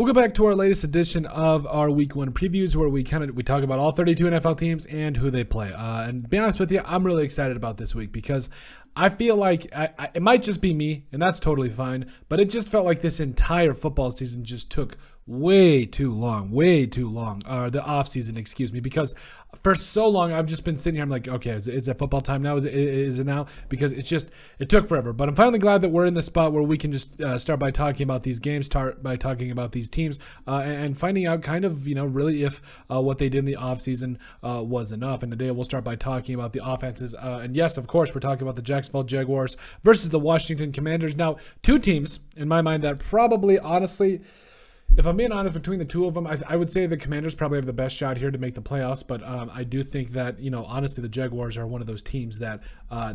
Welcome back to our latest edition of our Week 1 previews, where we talk about all 32 NFL teams and who they play. And to be honest with you, I'm really excited about this week because I feel like it might just be me, and that's totally fine, but it just felt like this entire football season just took way too long, the off season, excuse me, because for so long I've just been sitting here, I'm like, okay, is it football time now? Is it now? Because it took forever, but I'm finally glad that we're in the spot where we can just start by talking about these games, start by talking about these teams, and finding out kind of, really if what they did in the off season was enough. And today we'll start by talking about the offenses, and yes, of course, we're talking about the Jacksonville Jaguars versus the Washington Commanders. Now, two teams in my mind that probably, honestly, if I'm being honest, between the two of them, I would say the Commanders probably have the best shot here to make the playoffs. But I do think that, honestly, the Jaguars are one of those teams that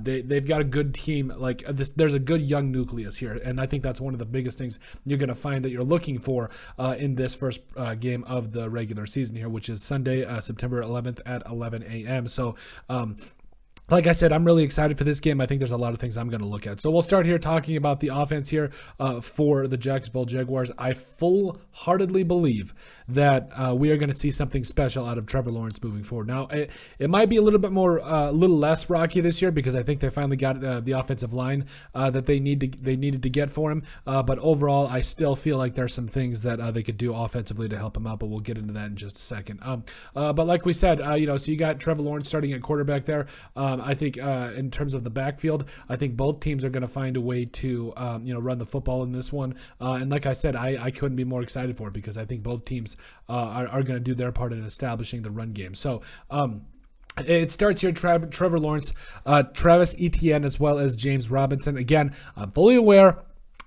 they've got a good team. Like this, there's a good young nucleus here. And I think that's one of the biggest things you're going to find that you're looking for in this first game of the regular season here, which is Sunday, September 11th at 11 a.m. So, like I said, I'm really excited for this game. I think there's a lot of things I'm going to look at. So we'll start here talking about the offense here for the Jacksonville Jaguars. I full-heartedly believe that we are going to see something special out of Trevor Lawrence moving forward. Now, it might be a little bit more, a little less rocky this year because I think they finally got the offensive line that they needed to get for him. But overall, I still feel like there's some things that they could do offensively to help him out. But we'll get into that in just a second. But like we said, so you got Trevor Lawrence starting at quarterback there. I think in terms of the backfield, I think both teams are going to find a way to, run the football in this one. And like I said, I couldn't be more excited for it because I think both teams are going to do their part in establishing the run game. So, it starts here, Trevor Lawrence, Travis Etienne, as well as James Robinson. Again, I'm fully aware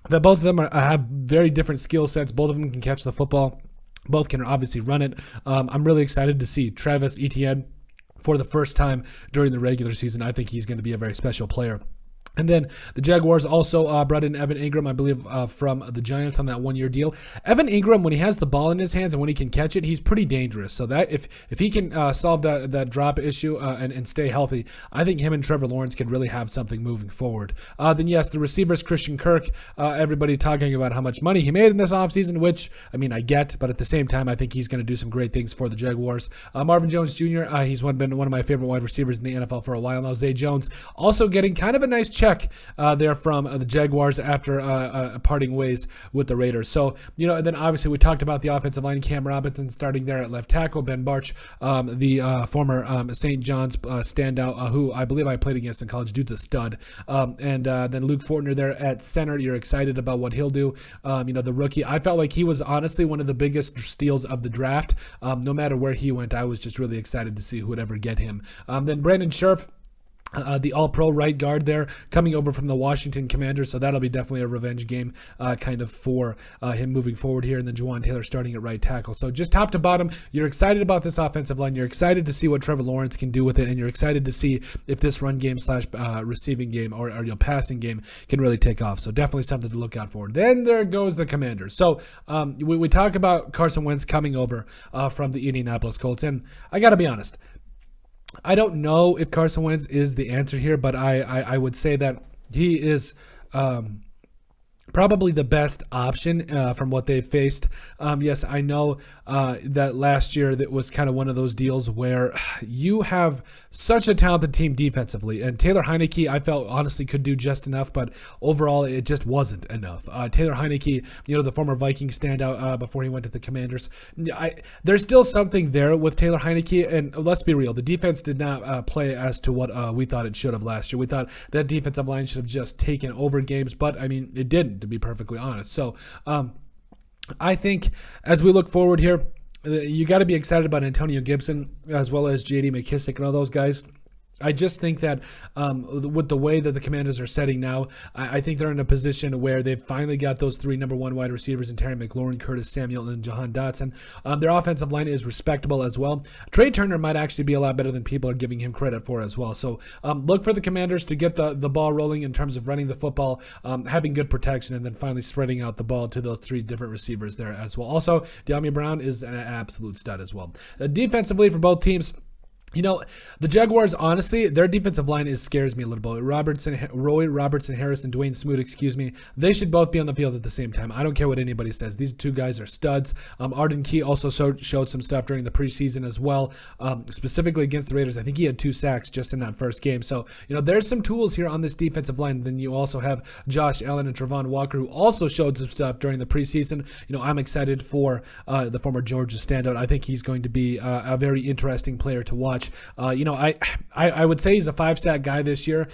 that both of them have very different skill sets. Both of them can catch the football. Both can obviously run it. I'm really excited to see Travis Etienne for the first time during the regular season. I think he's going to be a very special player. And then the Jaguars also brought in Evan Ingram, I believe, from the Giants on that one-year deal. Evan Ingram, when he has the ball in his hands and when he can catch it, he's pretty dangerous. So that if he can solve that drop issue and stay healthy, I think him and Trevor Lawrence could really have something moving forward. Then, yes, the receivers, Christian Kirk, everybody talking about how much money he made in this offseason, which, I get, but at the same time, I think he's going to do some great things for the Jaguars. Marvin Jones Jr., he's been one of my favorite wide receivers in the NFL for a while now. Zay Jones also getting kind of a nice check there from the Jaguars after parting ways with the Raiders. So, and then obviously we talked about the offensive line, Cam Robinson starting there at left tackle, Ben Barch, the former St. John's standout, who I believe I played against in college, dude's a stud. And then Luke Fortner there at center. You're excited about what he'll do. The rookie, I felt like he was honestly one of the biggest steals of the draft. No matter where he went, I was just really excited to see who would ever get him. Then Brandon Scherff, the all-pro right guard there, coming over from the Washington Commanders, so that'll be definitely a revenge game kind of for him moving forward here, and then Juwan Taylor starting at right tackle. So just top to bottom, you're excited about this offensive line, you're excited to see what Trevor Lawrence can do with it, and you're excited to see if this run game / receiving game or passing game can really take off. So definitely something to look out for. Then there goes the Commanders. So we talk about Carson Wentz coming over from the Indianapolis Colts, and I got to be honest, I don't know if Carson Wentz is the answer here, but I would say that he is probably the best option from what they've faced. Yes, I know that last year that was kind of one of those deals where you have such a talented team defensively, and Taylor Heineke, I felt honestly could do just enough, but overall it just wasn't enough. Taylor Heineke, the former Viking standout before he went to the Commanders, there's still something there with Taylor Heineke, and let's be real, the defense did not play as to what we thought it should have last year. We thought that defensive line should have just taken over games, but it didn't, to be perfectly honest. So I think as we look forward here, you got to be excited about Antonio Gibson as well as J.D. McKissick and all those guys. I just think that with the way that the Commanders are setting now, I think they're in a position where they've finally got those three number one wide receivers in Terry McLaurin, Curtis Samuel, and Jahan Dotson. Their offensive line is respectable as well. Trey Turner might actually be a lot better than people are giving him credit for as well. So look for the Commanders to get the ball rolling in terms of running the football, having good protection, and then finally spreading out the ball to those three different receivers there as well. Also, De'Ami Brown is an absolute stud as well. Defensively for both teams, The Jaguars, honestly, their defensive line scares me a little bit. Roy Robertson Harris and Dwayne Smoot, they should both be on the field at the same time. I don't care what anybody says. These two guys are studs. Arden Key also showed some stuff during the preseason as well, specifically against the Raiders. I think he had 2 sacks just in that first game. So, there's some tools here on this defensive line. Then you also have Josh Allen and Travon Walker, who also showed some stuff during the preseason. I'm excited for the former Georgia standout. I think he's going to be a very interesting player to watch. I would say he's a 5-sack guy this year,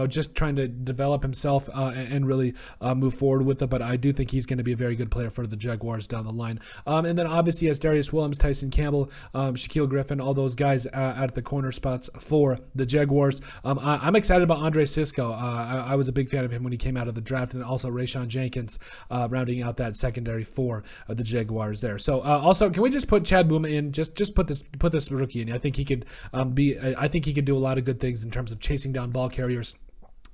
just trying to develop himself and really move forward with it. But I do think he's going to be a very good player for the Jaguars down the line. And then obviously has Darius Williams, Tyson Campbell, Shaquille Griffin, all those guys at the corner spots for the Jaguars. I'm excited about Andre Sisco. I was a big fan of him when he came out of the draft, and also Rayshawn Jenkins rounding out that secondary for the Jaguars there. So also, can we just put Chad Bouma in? Just put this rookie in. I think he could I think he could do a lot of good things in terms of chasing down ball carriers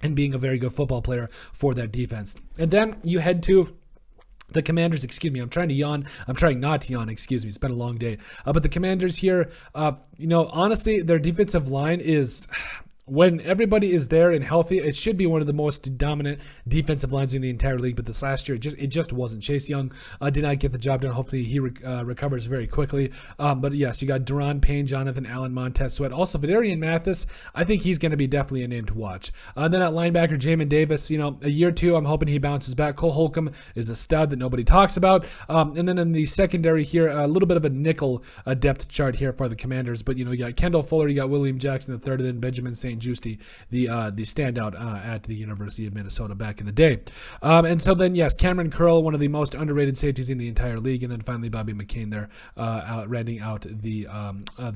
and being a very good football player for that defense. And then you head to the Commanders. I'm trying to yawn. I'm trying not to yawn. It's been a long day. But the Commanders here, honestly, their defensive line is... When everybody is there and healthy, it should be one of the most dominant defensive lines in the entire league. But this last year, it just wasn't. Chase Young did not get the job done. Hopefully, he recovers very quickly. But yes, you got Deron Payne, Jonathan Allen, Montez Sweat. Also, Vidarian Mathis, I think he's going to be definitely a name to watch. Then at linebacker, Jamin Davis, a year or two, I'm hoping he bounces back. Cole Holcomb is a stud that nobody talks about. And then in the secondary here, a little bit of a nickel depth chart here for the Commanders. But, you got Kendall Fuller, you got William Jackson III, and then Benjamin St. Juste, the standout at the University of Minnesota back in the day. And so then, yes, Cameron Curl, one of the most underrated safeties in the entire league, and then finally Bobby McCain there, rounding out the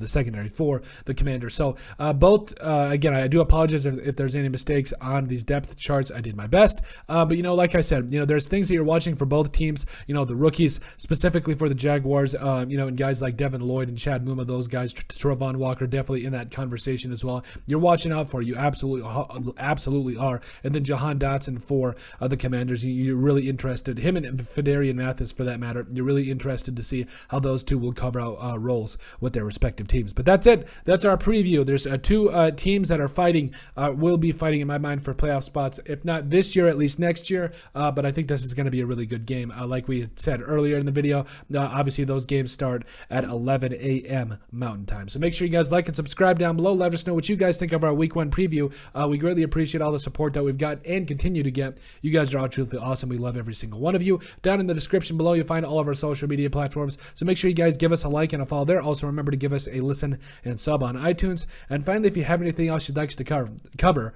secondary for the Commanders. So both, again, I do apologize if there's any mistakes on these depth charts. I did my best. But, like I said, there's things that you're watching for both teams, the rookies, specifically for the Jaguars, and guys like Devin Lloyd and Chad Muma, those guys, Travon Walker, definitely in that conversation as well. You're watching out for. You absolutely are. And then Jahan Dotson for the Commanders. You're really interested. Him and Vidarian Mathis, for that matter. You're really interested to see how those two will cover out roles with their respective teams. But that's it. That's our preview. There's 2 teams that are fighting, will be fighting in my mind for playoff spots. If not this year, at least next year. But I think this is going to be a really good game. Like we had said earlier in the video, obviously those games start at 11 a.m. Mountain Time. So make sure you guys like and subscribe down below. Let us know what you guys think of our Week 1 preview. We greatly appreciate all the support that we've got and continue to get. You guys are all truthfully awesome. We love every single one of you. Down in the description below, you'll find all of our social media platforms. So make sure you guys give us a like and a follow there. Also, remember to give us a listen and sub on iTunes. And finally, if you have anything else you'd like us to cover,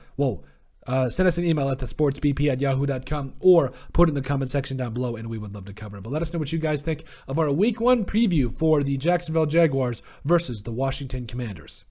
send us an email at thesportsbp@yahoo.com or put it in the comment section down below, and we would love to cover it. But let us know what you guys think of our Week 1 preview for the Jacksonville Jaguars versus the Washington Commanders.